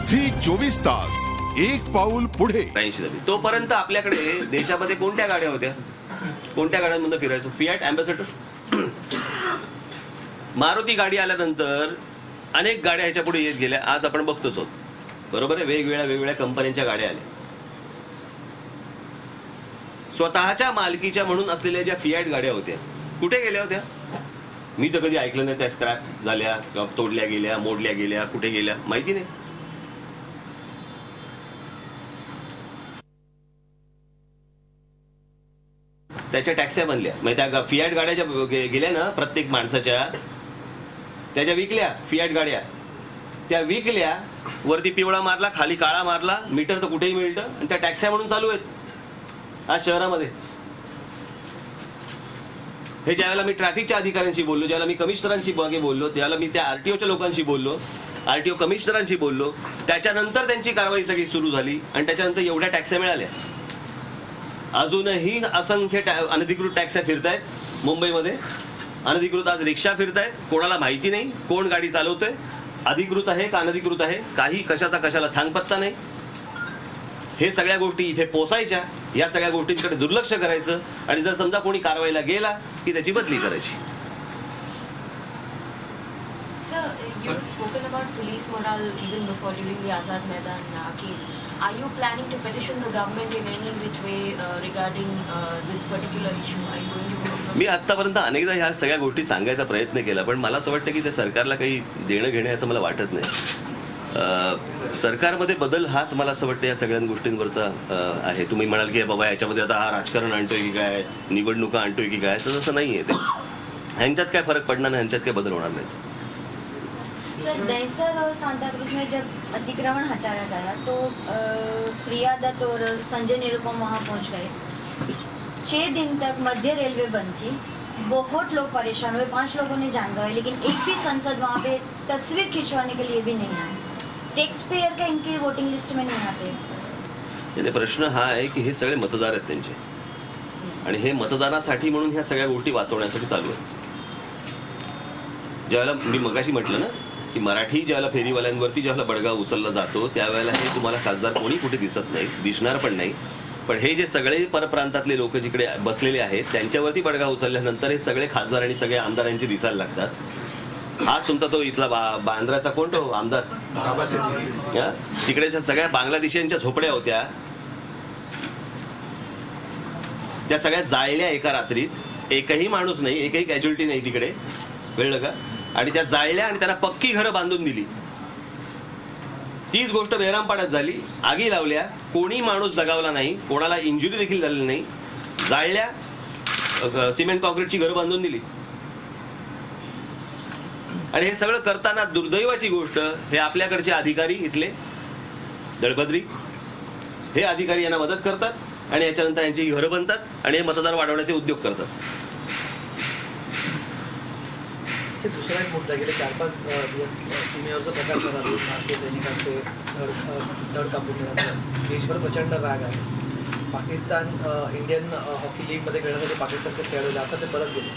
Zee 24 तास, एक पाऊल पुढे. 80 झाली तोपर्यंत आपल्याकडे देशामध्ये कोणत्या गाड्या होत्या? कोणत्या गाड्यांमध्ये फिरायचो? फियाट अँबॅसेडर, मारुती गाडी आल्यानंतर अनेक गाड्या ह्याच्या पुढे येत गेल्या. आज आपण बघतोच आहोत, बरोबर आहे. वेगवेगळ्या कंपन्यांच्या गाड्या आल्या. स्वतःच्या मालकीच्या म्हणून असलेल्या ज्या फियाट गाड्या होत्या कुठे गेल्या होत्या? मी तर कधी ऐकलं नाही त्या स्क्रॅप झाल्या, तोडल्या गेल्या, मोडल्या गेल्या, कुठे गेल्या माहिती नाही. त्याच्या टॅक्स्या बनल्या, म्हणजे त्या फियाट गाड्या ज्या गेल्या ना प्रत्येक माणसाच्या, त्याच्या विकल्या फियाट गाड्या. त्या विकल्या, वरती पिवळा मारला, खाली काळा मारला, मीटर तर कुठेही मिळतं, आणि त्या टॅक्स्या म्हणून चालू आहेत आज शहरामध्ये. हे ज्यावेळेला मी ट्रॅफिकच्या अधिकाऱ्यांशी बोललो, ज्यावेळेला मी कमिशनरांशी बोललो, त्यावेळेला मी त्या आरटीओच्या लोकांशी बोललो, आरटीओ कमिशनरांशी बोललो, त्याच्यानंतर त्यांची कारवाई सगळी सुरू झाली आणि त्याच्यानंतर एवढ्या टॅक्स्या मिळाल्या. अजूनही असंख्य अनधिकृत टॅक्स्या फिरतायत मुंबईमध्ये. अनधिकृत आज रिक्षा फिरतायत, कोणाला माहिती नाही कोण गाडी चालवतोय, अधिकृत आहे का अनधिकृत आहे, काही कशाला थांगपत्ता नाही. हे सगळ्या गोष्टी इथे पोचायच्या, या सगळ्या गोष्टींकडे दुर्लक्ष करायचं, आणि जर समजा कोणी कारवाईला गेला की त्याची बदली करायची. Sir, you've spoken about police morale even before during the Azad Maidan case. Are you planning to petition the government in any which way regarding this particular issue? Are you going to go? मी आतापर्यंत अनेकदा ह्या सगळ्या गोष्टी सांगायचा प्रयत्न केला, पण मला असं वाटतं की त्या सरकारला काही देणं घेणं असं मला वाटत नाही. सरकारमध्ये बदल हाच मला असं वाटतं या सगळ्या गोष्टींवरचा आहे. तुम्ही म्हणाल की बाबा याच्यामध्ये आता हा राजकारण आणतोय की काय, निवडणुका आणतोय की काय, तर तसं नाहीये. ते ह्यांच्यात काय फरक पडणार नाही, ह्यांच्यात काय बदल होणार नाही. सर, दहसर और सांता क्रूज में जब अतिक्रमण हटाया गया तो प्रिया दत्त और संजय निरुपम वहां पहुंच गए. 6 दिन तक मध्य रेलवे बंद थी, बहुत लोग परेशान हुए, 5 लोगों ने जान गए, लेकिन एक भी सांसद वहां पे तस्वीर खिंचवाने के लिए भी नहीं आए. टैक्स पेयर का इनकी वोटिंग लिस्ट में नहीं आते. प्रश्न हा आहे की हे सगळे मतदार आहेत त्यांचे, आणि हे मतदानासाठी म्हणून ह्या सगळ्या गोष्टी वाचवण्यासाठी चालू आहे. ज्यावेळेला मी मगाशी म्हटलं ना की मराठी ज्यावेळेला फेरीवाल्यांवरती ज्यावेळेला बडगा उचलला जातो त्यावेळेला हे तुम्हाला खासदार कोणी कुठे दिसत नाही, दिसणार पण नाही. पण हे जे सगळे परप्रांतातले लोक जिकडे बसलेले आहेत त्यांच्यावरती बडगा उचलल्यानंतर हे सगळे खासदार आणि सगळे आमदारांचे दिसायला लागतात. हाच तुमचा तो इथला बांद्राचा कोण तो आमदार, तिकडे सगळ्या बांगलादेशीयांच्या झोपड्या होत्या, त्या सगळ्या जाळल्या एका रात्रीत. एकही माणूस नाही, एकही कॅज्युअलिटी नाही तिकडे, कळलं का? आणि त्या जाळल्या आणि त्यांना पक्की घरं बांधून दिली. तीच गोष्ट बेहरामपाड्यात झाली, आगी लावल्या, कोणी माणूस दगावला नाही, कोणाला इंजुरी देखील झालेली नाही. जाळल्या, सिमेंट कॉन्क्रीटची घरं बांधून दिली. आणि हे सगळं करताना दुर्दैवाची गोष्ट, हे आपल्याकडचे अधिकारी इथले दळभद्री, हे अधिकारी यांना मदत करतात आणि याच्यानंतर यांची घरं बनतात आणि हे मतदार वाढवण्याचे उद्योग करतात. दुसरा एक मुद्दा, गेले 4-5 दिवस सीमेवरचा प्रकार झाला, भारतीय सैनिकांचे धड कापून मिळाले, देशभर प्रचंड राग आहे. पाकिस्तान इंडियन हॉकी लीगमध्ये खेळण्यासाठी पाकिस्तानचे खेळाडू आता ते परत गेले.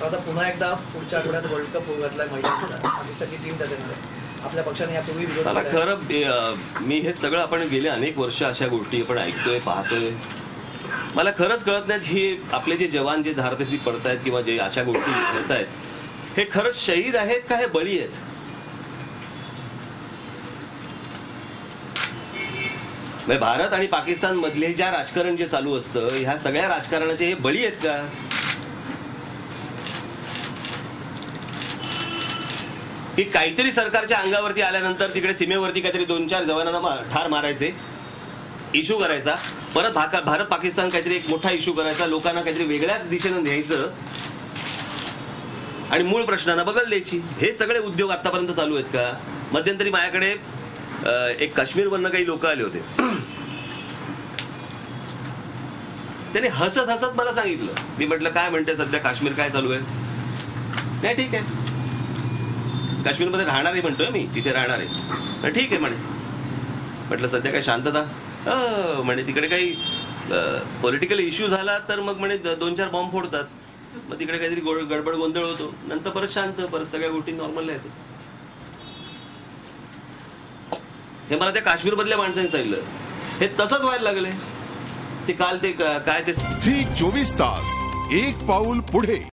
आता पुन्हा एकदा पुढच्या आठवड्यात वर्ल्ड कप होऊ घातलाय महिलांचा, पाकिस्तानची टीम त्याच्यामध्ये. आपल्या पक्षाने यापूर्वी विरोध केला. खरं मी हे सगळं आपण गेले अनेक वर्ष अशा गोष्टी आपण ऐकतोय, पाहतोय. मला खरंच कळत नाहीत हे आपले जे जवान जे धारतीर्थी पडतायत किंवा जे अशा गोष्टी घडतायत, हे खरंच शहीद आहेत का हे बळी आहेत? म्हणजे भारत आणि पाकिस्तान मधले ज्या राजकारण जे चालू असतं, ह्या सगळ्या राजकारणाचे हे बळी आहेत का? की काहीतरी सरकारच्या अंगावरती आल्यानंतर तिकडे सीमेवरती काहीतरी 2-4 जवानांना ठार मारायचे, इश्यू करायचा, परत भारत पाकिस्तान काहीतरी एक मोठा इश्यू करायचा, लोकांना काहीतरी वेगळ्याच दिशेनं न्यायचं आणि मूळ प्रश्नांना बगल द्यायची. हे सगळे उद्योग आतापर्यंत चालू आहेत का? मध्यंतरी माझ्याकडे एक काश्मीरवरनं काही लोक आले होते, त्यांनी हसत हसत मला सांगितलं. मी म्हटलं काय म्हणते सध्या काश्मीर, काय चालू आहे? नाही ठीक आहे, काश्मीरमध्ये राहणार आहे म्हणतोय मी, तिथे राहणार आहे. ठीक आहे म्हणे. म्हटलं सध्या काय शांतता? म्हणे तिकडे काही पॉलिटिकल इश्यू झाला तर मग म्हणे 2-4 बॉम्ब फोडतात, मग तिकडे काहीतरी गडबड गोंधळ होतो, नंतर परत शांत, परत सगळ्या गोष्टी नॉर्मल येतात. हे मला त्या काश्मीरमधल्या माणसांनी सांगितलं. हे तसंच व्हायला लागले. ते काल ते काय ते झी 24 तास एक पाऊल पुढे.